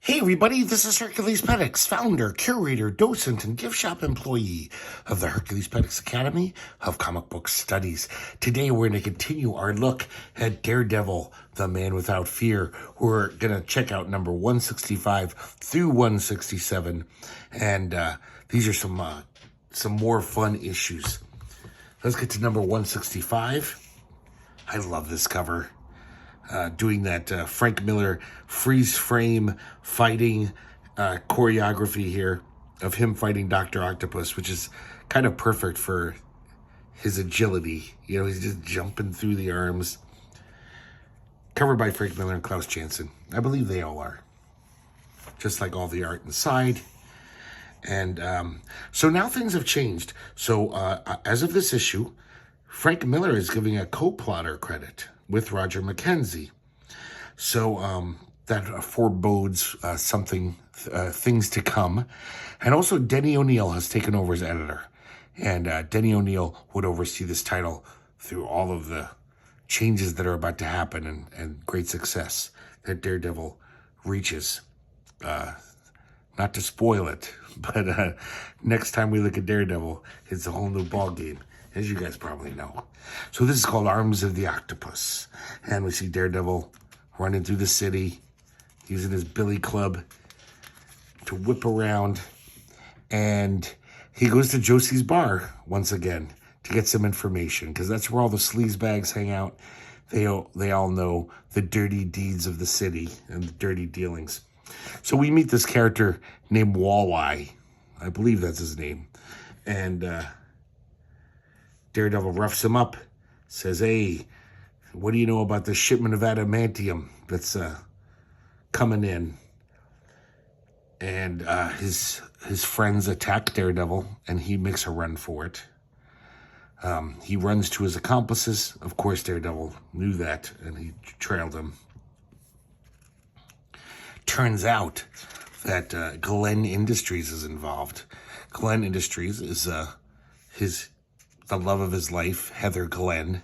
Hey everybody, this is herculespetix, founder, curator, docent, and gift shop employee of the herculespetix Academy of Comic Book Studies. Today we're going to continue our look at Daredevil, the Man Without Fear. We're going to check out number 165 through 167, and these are some more fun issues. Let's get to number 165. I love this cover. Doing that Frank Miller freeze frame fighting choreography here of him fighting Dr. Octopus, which is kind of perfect for his agility. You know, he's just jumping through the arms. Covered by Frank Miller and Klaus Janson. I believe they all are. Just like all the art inside. And so now things have changed. So as of this issue, Frank Miller is giving a co-plotter credit with Roger McKenzie. So that forebodes things to come. And also Denny O'Neil has taken over as editor. And Denny O'Neil would oversee this title through all of the changes that are about to happen and great success that Daredevil reaches. Not to spoil it, but next time we look at Daredevil, it's a whole new ball game, as you guys probably know. So this is called Arms of the Octopus. And we see Daredevil running through the city, using his billy club to whip around. And he goes to Josie's bar once again to get some information, because that's where all the sleazebags hang out. They all know the dirty deeds of the city and the dirty dealings. So we meet this character named Walleye. I believe that's his name. And Daredevil roughs him up, says, "Hey, what do you know about this shipment of adamantium that's coming in?" And his friends attack Daredevil, and he makes a run for it. He runs to his accomplices. Of course, Daredevil knew that, and he trailed them. Turns out that Glenn Industries is involved. Glenn Industries is the love of his life, Heather Glenn.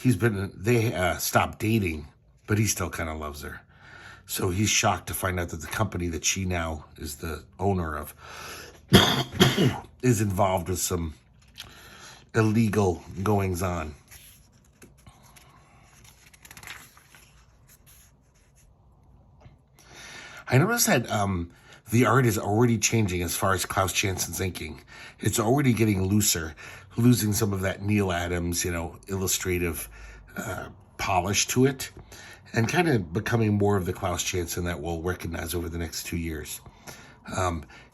They stopped dating, but he still kind of loves her. So he's shocked to find out that the company that she now is the owner of is involved with some illegal goings on. I noticed that the art is already changing as far as Klaus Janson's inking. It's already getting looser, losing some of that Neil Adams, illustrative polish to it, and kind of becoming more of the Klaus Janson that we'll recognize over the next 2 years.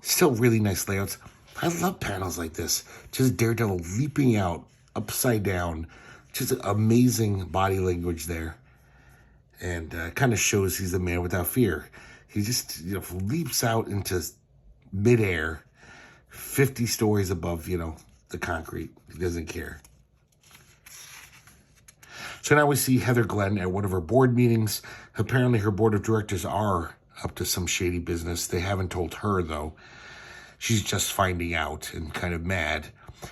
Still really nice layouts. I love panels like this. Just Daredevil leaping out upside down. Just amazing body language there. And kind of shows he's a man without fear. He just leaps out into midair, 50 stories above, the concrete. He doesn't care. So now we see Heather Glenn at one of her board meetings. Apparently her board of directors are up to some shady business. They haven't told her, though. She's just finding out and kind of mad.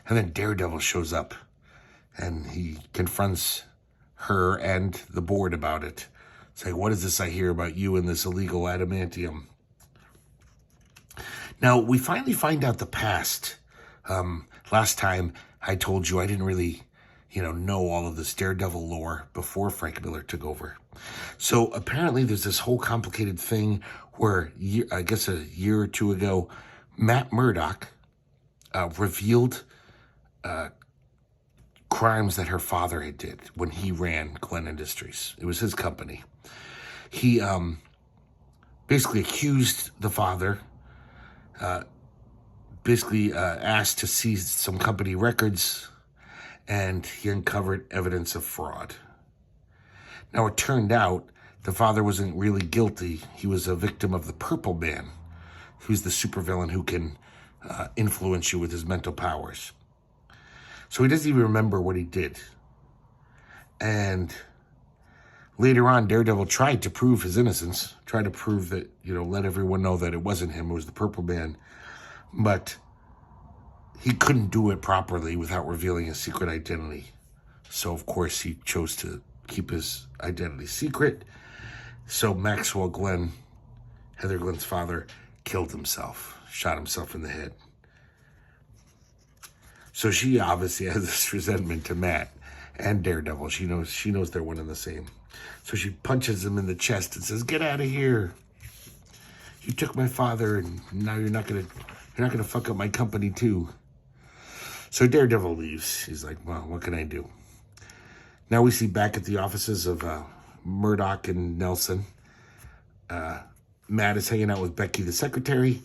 And then Daredevil shows up, and he confronts her and the board about it. Say, "What is this I hear about you and this illegal adamantium?" Now, we finally find out the past. Last time I told you I didn't really, know all of this Daredevil lore before Frank Miller took over. So apparently there's this whole complicated thing where, I guess a year or two ago, Matt Murdock revealed crimes that her father had did when he ran Glenn Industries. It was his company. He basically accused the father, asked to seize some company records, and he uncovered evidence of fraud. Now, it turned out the father wasn't really guilty. He was a victim of the Purple Man, who's the supervillain who can influence you with his mental powers. So he doesn't even remember what he did. And later on, Daredevil tried to prove his innocence, tried to prove that, let everyone know that it wasn't him, it was the Purple Man. But he couldn't do it properly without revealing his secret identity. So, of course, he chose to keep his identity secret. So Maxwell Glenn Heather Glenn's father killed himself, shot himself in the head. So she obviously has this resentment to Matt and Daredevil. She knows they're one and the same. So she punches him in the chest and says, "Get out of here. You took my father, and now you're not gonna fuck up my company too." So Daredevil leaves. He's like, "Well, what can I do?" Now we see back at the offices of Murdoch and Nelson. Matt is hanging out with Becky, the secretary.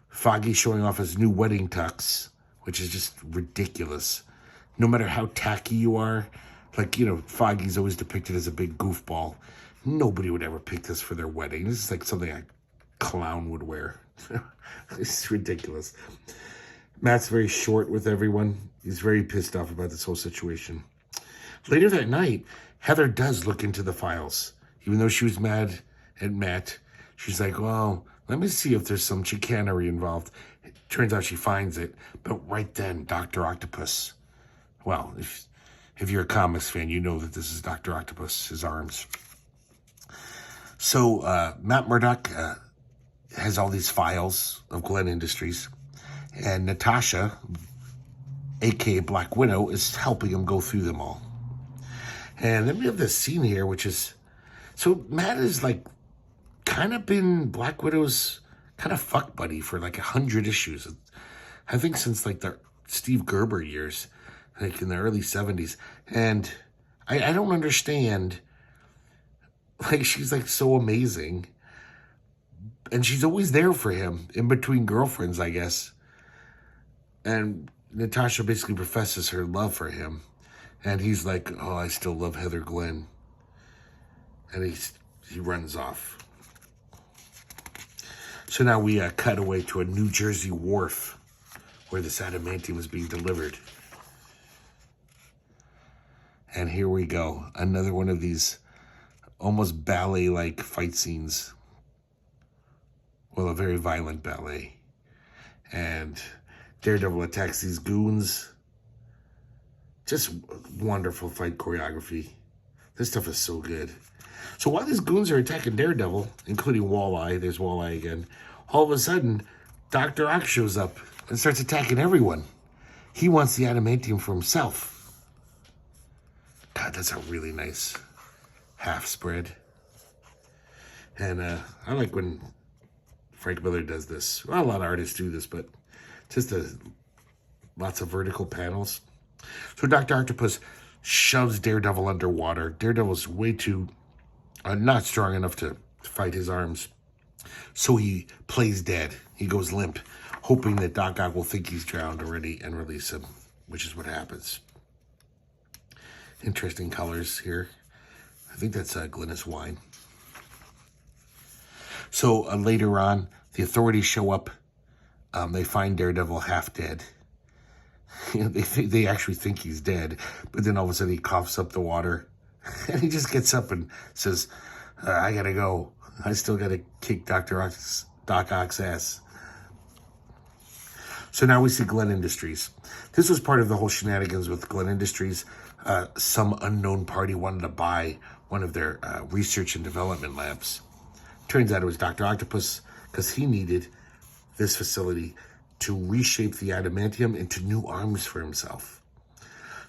Foggy showing off his new wedding tux, which is just ridiculous. No matter how tacky you are, like, Foggy's always depicted as a big goofball. Nobody would ever pick this for their wedding. This is like something a clown would wear. It's ridiculous. Matt's very short with everyone. He's very pissed off about this whole situation. Later that night, Heather does look into the files. Even though she was mad at Matt, she's like, "Well, let me see if there's some chicanery involved." It turns out she finds it, but right then, Dr. Octopus. Well, if you're a comics fan, you know that this is Dr. Octopus, his arms. So Matt Murdock has all these files of Glenn Industries, and Natasha, a.k.a. Black Widow, is helping him go through them all. And then we have this scene here, which is... So Matt is kind of been Black Widow's kind of fuck buddy for 100 issues. I think since the Steve Gerber years, in the early 70s. And I don't understand. She's so amazing. And she's always there for him in between girlfriends, I guess. And Natasha basically professes her love for him. And he's like, "Oh, I still love Heather Glenn." And he runs off. So now we cut away to a New Jersey wharf where this adamantium is being delivered. And here we go. Another one of these almost ballet-like fight scenes. Well, a very violent ballet. And Daredevil attacks these goons. Just wonderful fight choreography. This stuff is so good. So while these goons are attacking Daredevil, including Walleye, there's Walleye again, all of a sudden, Dr. Ock shows up and starts attacking everyone. He wants the adamantium for himself. God, that's a really nice half spread. And I like when Frank Miller does this. Well, a lot of artists do this, but just lots of vertical panels. So Dr. Octopus shoves Daredevil underwater. Daredevil's way too not strong enough to fight his arms. So he plays dead. He goes limp, hoping that Doc Ock will think he's drowned already and release him, which is what happens. Interesting colors here. I think that's Glennis wine. So later on, the authorities show up. They find Daredevil half dead. They actually think he's dead, but then all of a sudden he coughs up the water, and he just gets up and says, "I gotta go. I still gotta kick Doc Ock's ass." So now we see Glenn Industries. This was part of the whole shenanigans with Glenn Industries. Some unknown party wanted to buy one of their research and development labs. Turns out it was Dr. Octopus, because he needed this facility to reshape the adamantium into new arms for himself.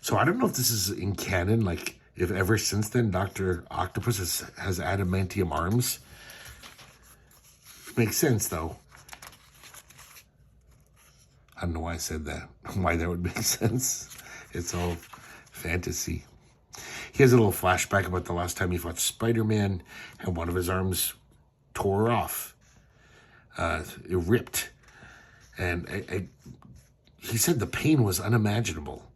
So I don't know if this is in canon, if ever since then Dr. Octopus has adamantium arms. Makes sense, though. I don't know why I said that, why that would make sense. It's all fantasy. He has a little flashback about the last time he fought Spider-Man, and one of his arms tore off. It ripped. And he said the pain was unimaginable.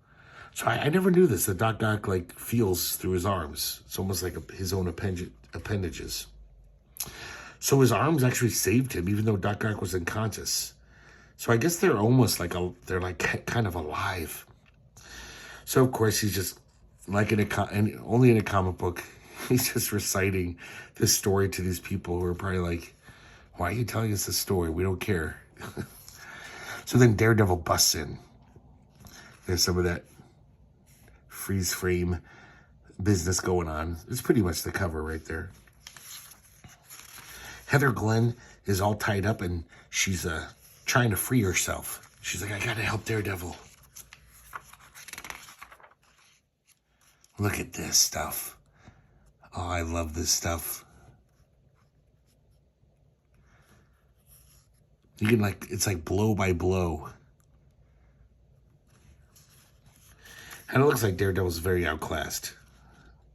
So I never knew this, that Doc Ock feels through his arms. It's almost like his own appendages. So his arms actually saved him, even though Doc Ock was unconscious. So I guess they're almost they're kind of alive. So of course he's just only in a comic book, he's just reciting this story to these people who are probably "Why are you telling us this story? We don't care." So then Daredevil busts in. There's some of that freeze frame business going on. It's pretty much the cover right there. Heather Glenn is all tied up, and she's trying to free herself. She's like, I gotta help Daredevil. Look at this stuff. Oh, I love this stuff. You can it's like blow by blow. And it looks like Daredevil's very outclassed.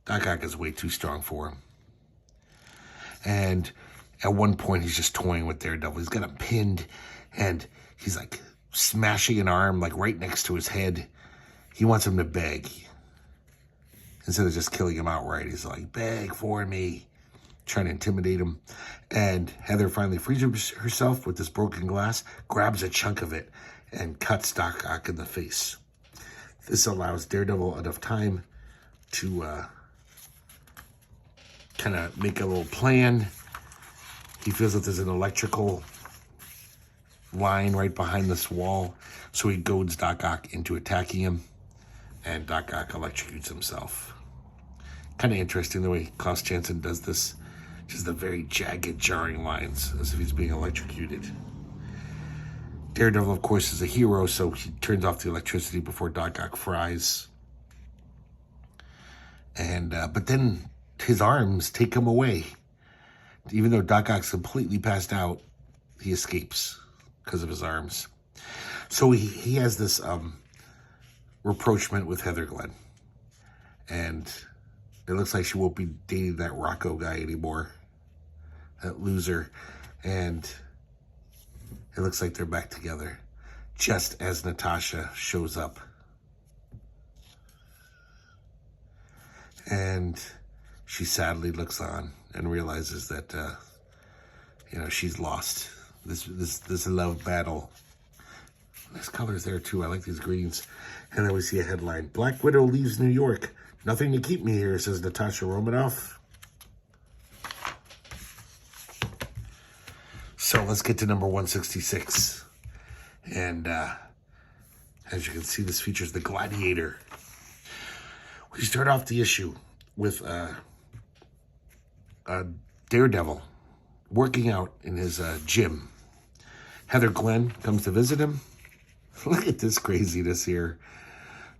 Doc Ock is way too strong for him. And at one point, he's just toying with Daredevil. He's got him pinned, and he's like smashing an arm like right next to his head. He wants him to beg. Instead of just killing him outright, he's like, beg for me, trying to intimidate him. And Heather finally frees herself with this broken glass, grabs a chunk of it, and cuts Doc Ock in the face. This allows Daredevil enough time to kind of make a little plan. He feels that there's an electrical line right behind this wall, so he goads Doc Ock into attacking him, and Doc Ock electrocutes himself. Kind of interesting the way Klaus Janson does this. Just the very jagged, jarring lines, as if he's being electrocuted. Daredevil, of course, is a hero, so he turns off the electricity before Doc Ock fries. And but then his arms take him away. Even though Doc Ock's completely passed out, he escapes because of his arms. So he has this rapprochement with Heather Glenn. And it looks like she won't be dating that Rocco guy anymore. That loser. And it looks like they're back together. Just as Natasha shows up. And she sadly looks on and realizes that, she's lost this love battle. Nice colors there, too. I like these greens. And then we see a headline. Black Widow leaves New York. Nothing to keep me here, says Natasha Romanoff. So let's get to number 166. And as you can see, this features the Gladiator. We start off the issue with Daredevil working out in his gym. Heather Glenn comes to visit him. Look at this craziness here.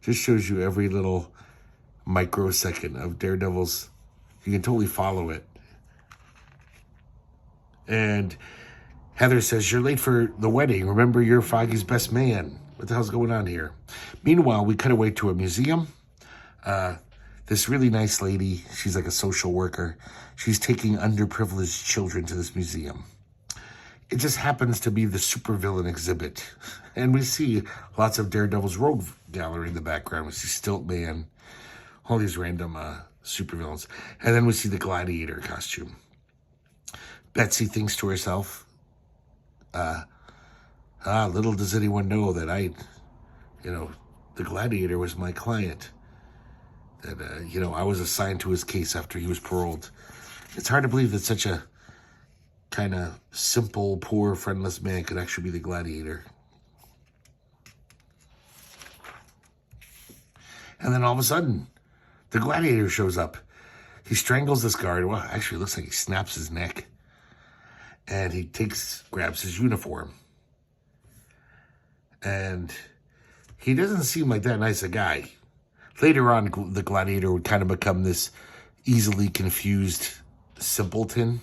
Just shows you every little microsecond of Daredevil's. You can totally follow it. And Heather says, you're late for the wedding. Remember, you're Foggy's best man. What the hell's going on here? Meanwhile, we cut away to a museum. This really nice lady, she's like a social worker. She's taking underprivileged children to this museum. It just happens to be the supervillain exhibit. And we see lots of Daredevil's rogue gallery in the background. We see Stilt Man, all these random supervillains. And then we see the Gladiator costume. Betsy thinks to herself, little does anyone know that the Gladiator was my client. That, I was assigned to his case after he was paroled. It's hard to believe that such a kind of simple, poor, friendless man could actually be the Gladiator. And then all of a sudden, the Gladiator shows up. He strangles this guard. Well, actually, it looks like he snaps his neck. And he grabs his uniform. And he doesn't seem like that nice a guy. Later on, the Gladiator would kind of become this easily confused simpleton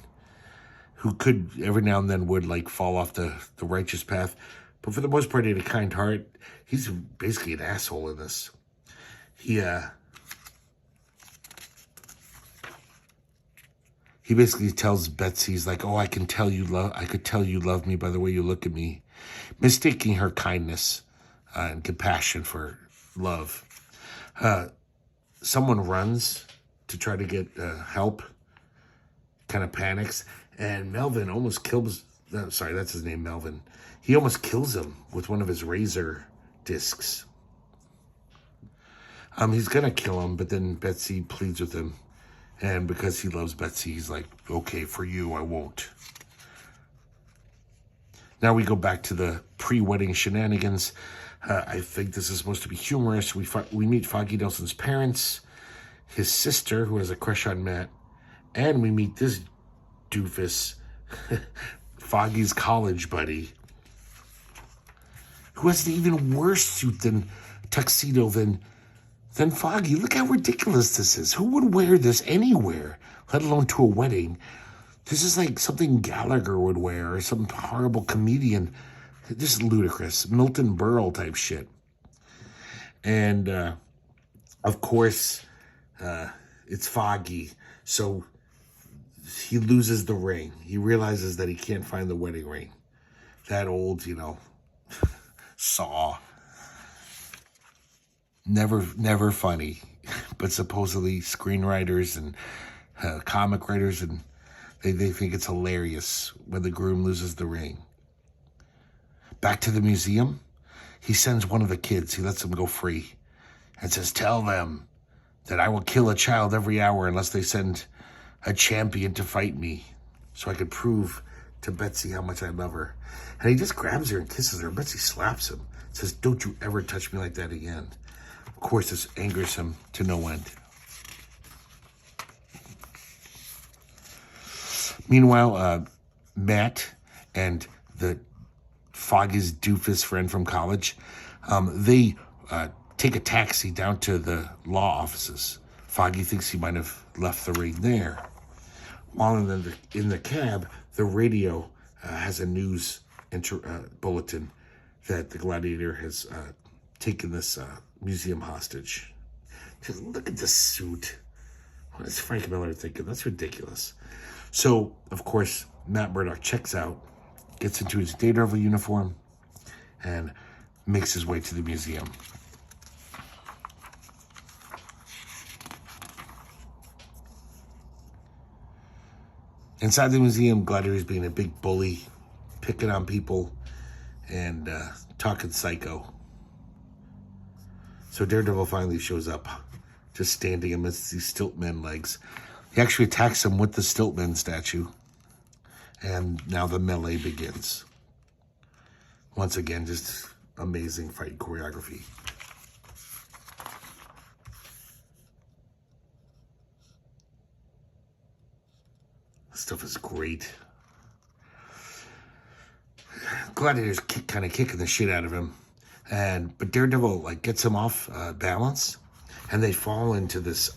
who could, every now and then, would fall off the righteous path. But for the most part, he had a kind heart. He's basically an asshole in this. He basically tells Betsy, he's like, I could tell you love me by the way you look at me, mistaking her kindness and compassion for love. Someone runs to try to get help, kind of panics, and Melvin almost kills, that's his name, Melvin. He almost kills him with one of his razor discs. He's gonna kill him, but then Betsy pleads with him. And because he loves Betsy, he's like, okay, for you, I won't. Now we go back to the pre-wedding shenanigans. I think this is supposed to be humorous. We meet Foggy Nelson's parents, his sister, who has a crush on Matt, and we meet this doofus Foggy's college buddy, who has an even worse suit than tuxedo than Foggy. Look how ridiculous this is. Who would wear this anywhere, let alone to a wedding? This is like something Gallagher would wear or some horrible comedian. This is ludicrous. Milton Berle type shit. And, of course, it's Foggy. So he loses the ring. He realizes that he can't find the wedding ring. That old, Saw. Never funny. But supposedly screenwriters and comic writers, and they think it's hilarious when the groom loses the ring. Back to the museum, he sends one of the kids. He lets them go free and says, tell them that I will kill a child every hour unless they send a champion to fight me so I could prove to Betsy how much I love her. And he just grabs her and kisses her. Betsy slaps him, says, don't you ever touch me like that again. Of course, this angers him to no end. Meanwhile, Matt and the Foggy's doofus friend from college, they take a taxi down to the law offices. Foggy thinks he might have left the ring there. While in the cab, the radio has a news bulletin that the Gladiator has taken this museum hostage. Just look at this suit. What is Frank Miller thinking? That's ridiculous. So, of course, Matt Murdock checks out, gets into his Daredevil uniform, and makes his way to the museum. Inside the museum, Gladiator's being a big bully, picking on people, and talking psycho. So Daredevil finally shows up, just standing amidst these Stiltman legs. He actually attacks him with the Stiltman statue. And now the melee begins. Once again, just amazing fight choreography. This stuff is great. Gladiator's kind of kicking the shit out of him. But Daredevil gets him off balance. And they fall into this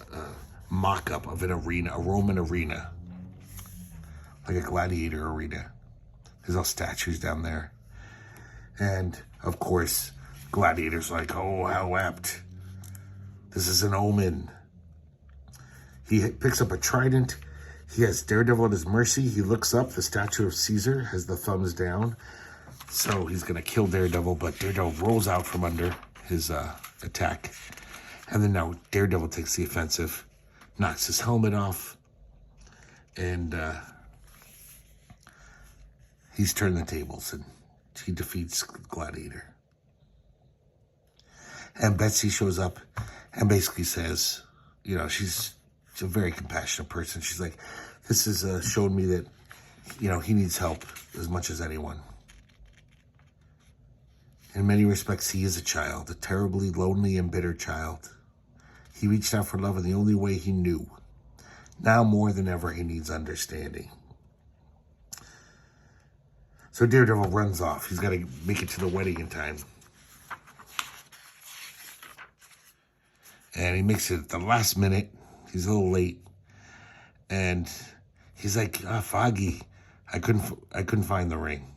mock-up of an arena, a Roman arena. Like a gladiator arena. There's all statues down there. And, of course, Gladiator's like, oh, how apt. This is an omen. He picks up a trident. He has Daredevil at his mercy. He looks up. The statue of Caesar has the thumbs down. So he's going to kill Daredevil, but Daredevil rolls out from under his attack. And then now Daredevil takes the offensive, knocks his helmet off, and he's turned the tables, and he defeats Gladiator. And Betsy shows up and basically says, she's a very compassionate person. She's like, this has shown me that, he needs help as much as anyone. In many respects, he is a child, a terribly lonely and bitter child. He reached out for love in the only way he knew. Now more than ever, he needs understanding. So Daredevil runs off. He's got to make it to the wedding in time. And he makes it at the last minute. He's a little late. And he's like, Foggy, I couldn't find the ring.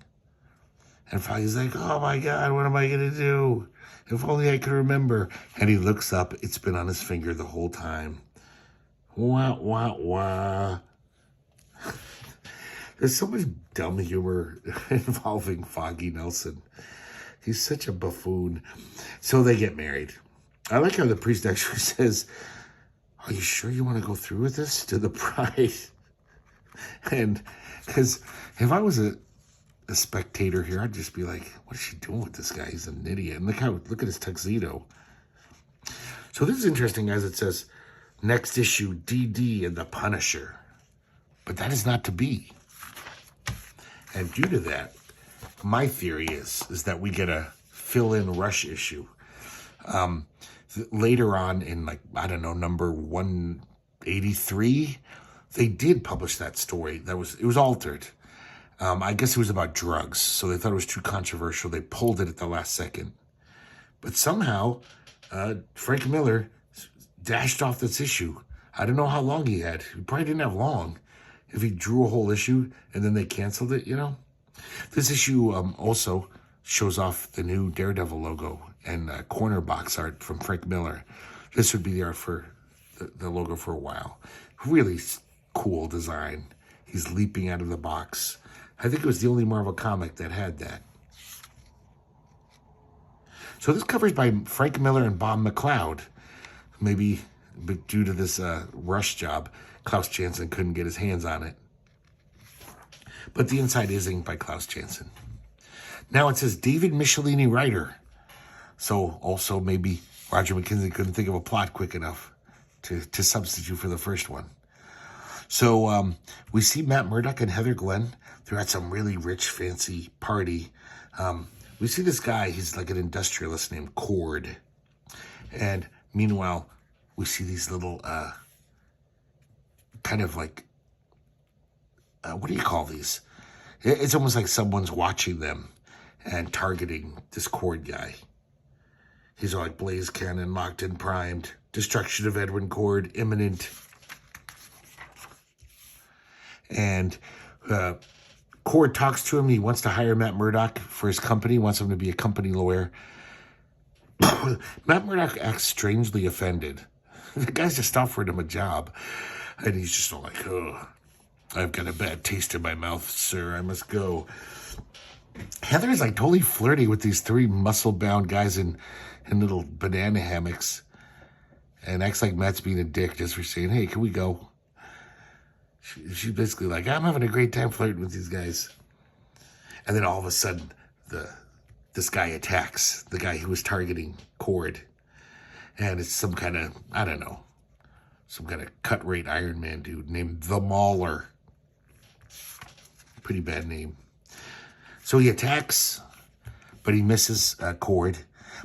And Foggy's like, oh my God, what am I going to do? If only I could remember. And he looks up. It's been on his finger the whole time. Wah, wah, wah. There's so much dumb humor involving Foggy Nelson. He's such a buffoon. So they get married. I like how the priest actually says, are you sure you want to go through with this? To the bride. And because if I was a spectator here, I'd just be like, what is she doing with this guy? He's an idiot. And look at his tuxedo. So this is interesting, guys. It says, next issue, DD and the Punisher. But that is not to be. And due to that, my theory is that we get a fill-in Rush issue. Later on in, number 183, they did publish that story. It was altered. I guess it was about drugs, so they thought it was too controversial. They pulled it at the last second. But somehow, Frank Miller dashed off this issue. I don't know how long he had. He probably didn't have long. If he drew a whole issue and then they canceled it, This issue also shows off the new Daredevil logo and corner box art from Frank Miller. This would be the art for the logo for a while. Really cool design. He's leaping out of the box. I think it was the only Marvel comic that had that. So this cover's by Frank Miller and Bob McLeod. Maybe due to this rush job, Klaus Janson couldn't get his hands on it. But the inside is inked by Klaus Janson. Now it says David Micheline writer. So also maybe Roger McKenzie couldn't think of a plot quick enough to substitute for the first one. So we see Matt Murdock and Heather Glenn. They're at some really rich, fancy party. We see this guy, he's like an industrialist named Cord. And meanwhile, we see these little kind of like, what do you call these? It's almost like someone's watching them and targeting this Cord guy. He's all like blaze cannon, locked and primed. Destruction of Edwin Cord, imminent. And Cord talks to him. He wants to hire Matt Murdock for his company, wants him to be a company lawyer. Matt Murdock acts strangely offended. The guy's just offered him a job. And he's just all like, oh, I've got a bad taste in my mouth, sir. I must go. Heather's like totally flirty with these three muscle-bound guys in little banana hammocks. And acts like Matt's being a dick just for saying, hey, can we go? She's basically like, I'm having a great time flirting with these guys. And then all of a sudden, this guy attacks the guy who was targeting Cord. And it's some kind of, I don't know, some kind of cut-rate Iron Man dude named The Mauler. Pretty bad name. So he attacks, but he misses Cord.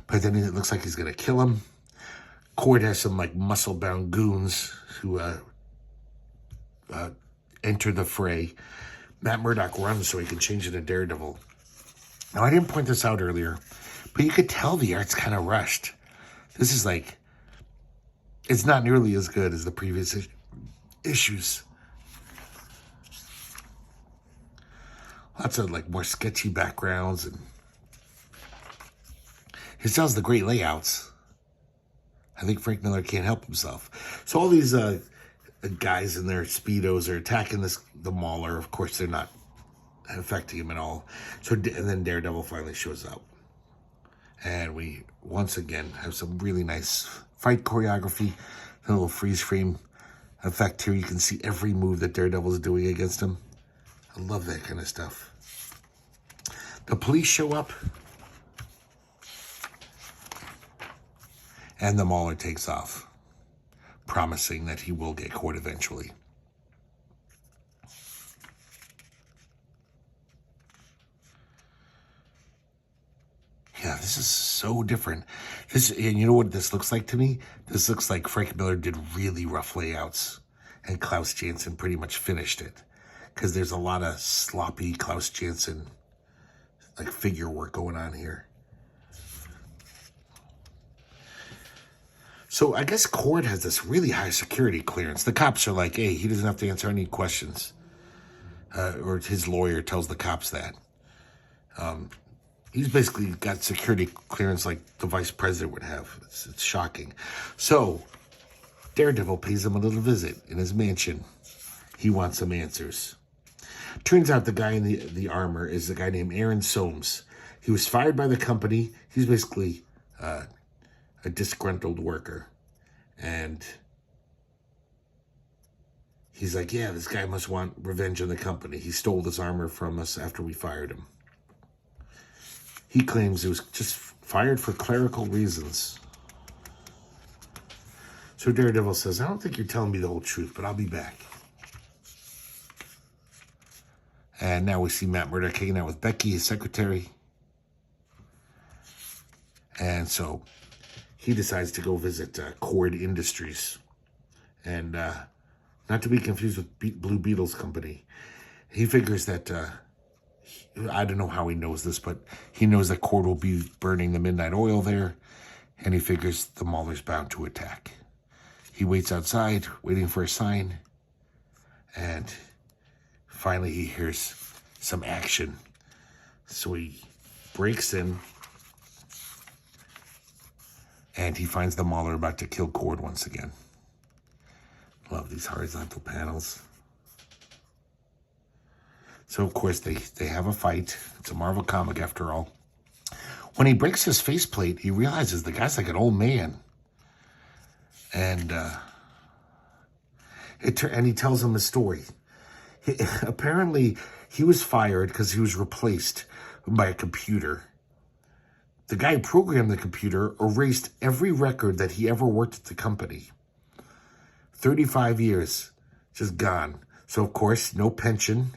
But then it looks like he's going to kill him. Cord has some like muscle-bound goons who enter the fray. Matt Murdock runs so he can change into Daredevil. Now, I didn't point this out earlier, but you could tell the art's kind of rushed. This is like, it's not nearly as good as the previous issues. Lots of like more sketchy backgrounds, and he still has the great layouts. I think Frank Miller can't help himself. So all these guys in their Speedos are attacking the Mauler. Of course, they're not affecting him at all. So, and then Daredevil finally shows up. And we, once again, have some really nice fight choreography. A little freeze frame effect here. You can see every move that Daredevil is doing against him. I love that kind of stuff. The police show up. And the Mauler takes off, promising that he will get caught eventually. Yeah, this is so different. And you know what this looks like to me? This looks like Frank Miller did really rough layouts, and Klaus Janson pretty much finished it. Because there's a lot of sloppy Klaus Janson like figure work going on here. So I guess Cord has this really high security clearance. The cops are like, hey, he doesn't have to answer any questions. Or his lawyer tells the cops that. He's basically got security clearance like the vice president would have. It's shocking. So Daredevil pays him a little visit in his mansion. He wants some answers. Turns out the guy in the armor is a guy named Aaron Soames. He was fired by the company. He's basically a disgruntled worker. And he's like, yeah, this guy must want revenge on the company. He stole this armor from us after we fired him. He claims it was just fired for clerical reasons. So Daredevil says, I don't think you're telling me the whole truth, but I'll be back. And now we see Matt Murdock hanging out with Becky, his secretary. And so he decides to go visit Cord Industries. And not to be confused with Blue Beetle's company. He figures that I don't know how he knows this, but he knows that Cord will be burning the midnight oil there, and he figures the Mauler's bound to attack. He waits outside, waiting for a sign, and finally he hears some action. So he breaks in, and he finds the Mauler about to kill Cord once again. Love these horizontal panels. So, of course, they have a fight. It's a Marvel comic, after all. When he breaks his faceplate, he realizes the guy's like an old man. And he tells him a story. Apparently, he was fired because he was replaced by a computer. The guy who programmed the computer erased every record that he ever worked at the company. 35 years, just gone. So, of course, no pension.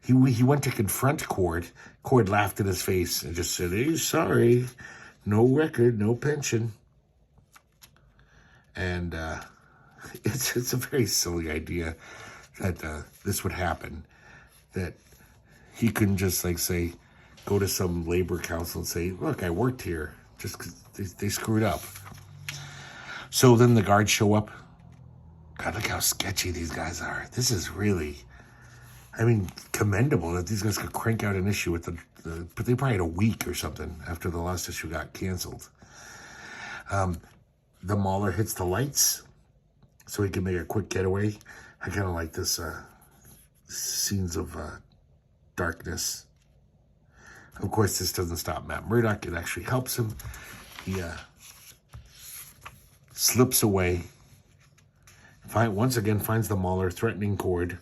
He went to confront Cord. Cord laughed in his face and just said, "Hey, sorry, no record, no pension." And it's a very silly idea that this would happen. That he couldn't just say, go to some labor council and say, "Look, I worked here," just because they screwed up. So then the guards show up. God, look how sketchy these guys are. This is really, commendable that these guys could crank out an issue with but they probably had a week or something after the last issue got canceled. The Mauler hits the lights so he can make a quick getaway. I kind of like this scenes of darkness. Of course, this doesn't stop Matt Murdock. It actually helps him. He slips away. Once again finds the Mauler threatening Cord.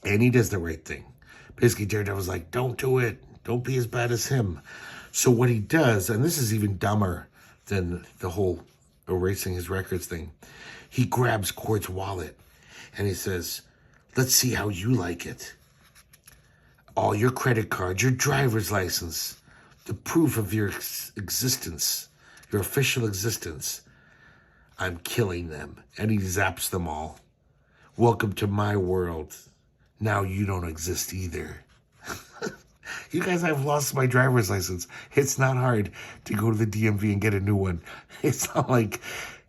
And he does the right thing. Basically, Daredevil's like, don't do it. Don't be as bad as him. So what he does, and this is even dumber than the whole erasing his records thing, he grabs Cord's wallet and he says, "Let's see how you like it. All your credit cards, your driver's license, the proof of your existence, your official existence. I'm killing them." And he zaps them all. "Welcome to my world. Now you don't exist either." You guys, I've lost my driver's license. It's not hard to go to the DMV and get a new one. It's not like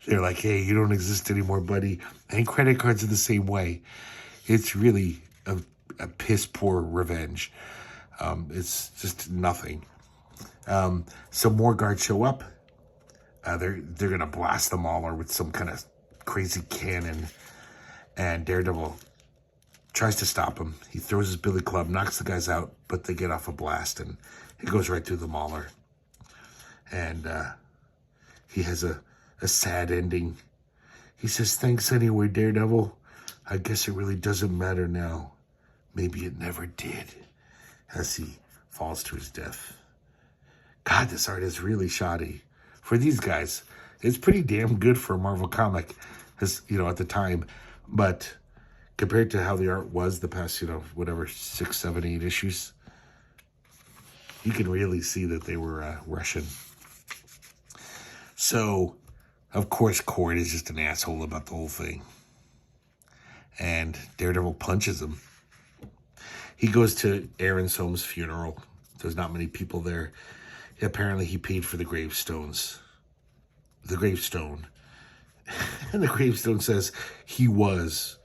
they're like, "Hey, you don't exist anymore, buddy." And credit cards are the same way. It's really a piss poor revenge. It's just nothing. Some more guards show up. They're gonna blast the Mauler with some kind of crazy cannon, and Daredevil tries to stop him. He throws his billy club, knocks the guys out, but they get off a blast, and it goes right through the Mauler. And he has a sad ending. He says, "Thanks anyway, Daredevil. I guess it really doesn't matter now. Maybe it never did," as he falls to his death. God, this art is really shoddy. For these guys, it's pretty damn good for a Marvel comic, as at the time. But compared to how the art was the past, 6, 7, 8 issues, you can really see that they were Russian. So, of course, Cord is just an asshole about the whole thing. And Daredevil punches him. He goes to Aaron Soames' funeral. There's not many people there. Apparently, he paid for the gravestone. And the gravestone says, "He was,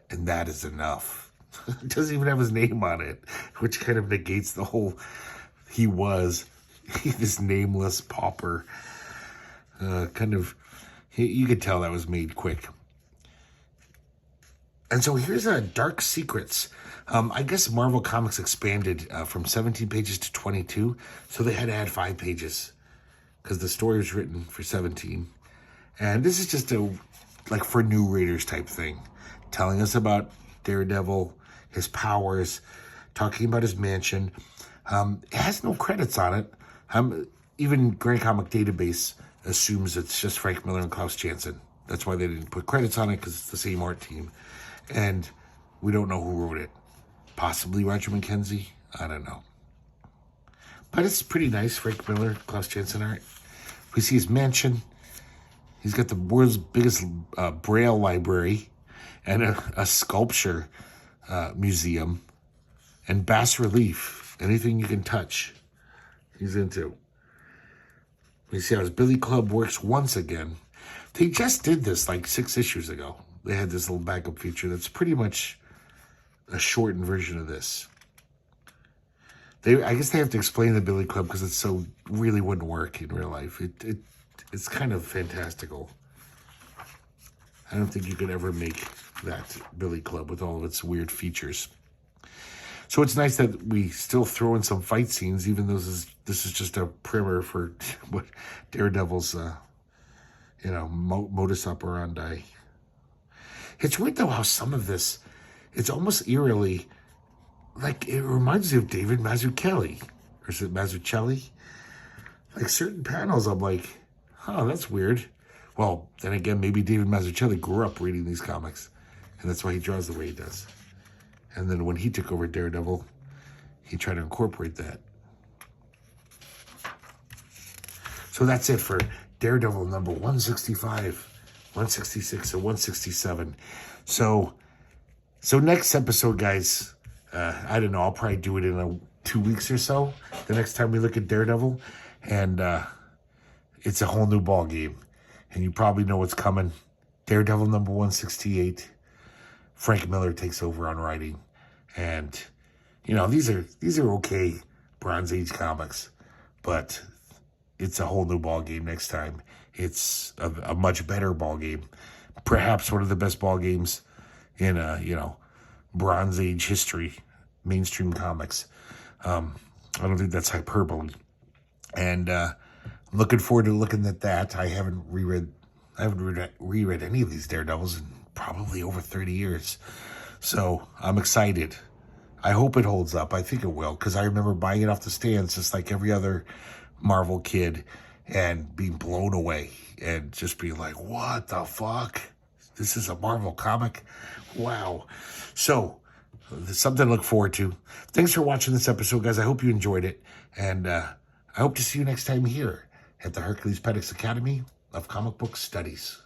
and that is enough." It doesn't even have his name on it, which kind of negates the whole "he was," this nameless pauper. You could tell that was made quick. And so here's Dark Secrets. I guess Marvel Comics expanded from 17 pages to 22, so they had to add 5 pages because the story was written for 17. And this is just for new readers type thing, telling us about Daredevil, his powers, talking about his mansion. It has no credits on it. Even Grand Comic Database assumes it's just Frank Miller and Klaus Janson. That's why they didn't put credits on it, because it's the same art team. And we don't know who wrote it. Possibly Roger McKenzie? I don't know. But it's pretty nice, Frank Miller, Klaus Janson art. We see his mansion. He's got the world's biggest Braille library and a sculpture museum. and bas relief. Anything you can touch, he's into. You see how his Billy Club works once again. They just did this like 6 issues ago. They had this little backup feature that's pretty much a shortened version of this. I guess they have to explain the Billy Club because it really wouldn't work in real life. It's kind of fantastical. I don't think you could ever make that Billy Club with all of its weird features. So it's nice that we still throw in some fight scenes, even though this is just a primer for what Daredevil's, modus operandi. It's weird though how some of this, it's almost eerily, like it reminds me of David Mazzucchelli, or is it Mazzucchelli? Like certain panels, I'm like, that's weird. Well, then again, maybe David Mazzucchelli grew up reading these comics, and that's why he draws the way he does. And then when he took over Daredevil, he tried to incorporate that. So that's it for Daredevil number 165, 166, and 167. So next episode, guys, I don't know, I'll probably do it in 2 weeks or so, the next time we look at Daredevil. And it's a whole new ball game. And you probably know what's coming. Daredevil number 168. Frank Miller takes over on writing. And, these are okay Bronze Age comics. But it's a whole new ball game next time. It's a much better ball game. Perhaps one of the best ball games in, Bronze Age history, mainstream comics. I don't think that's hyperbole. And I'm looking forward to looking at that. I haven't reread any of these Daredevils in probably over 30 years. So I'm excited. I hope it holds up. I think it will, because I remember buying it off the stands just like every other Marvel kid and being blown away and just being like, what the fuck? This is a Marvel comic? Wow. So, something to look forward to. Thanks for watching this episode, guys. I hope you enjoyed it. And I hope to see you next time here at the Herculespetix Academy of Comic Book Studies.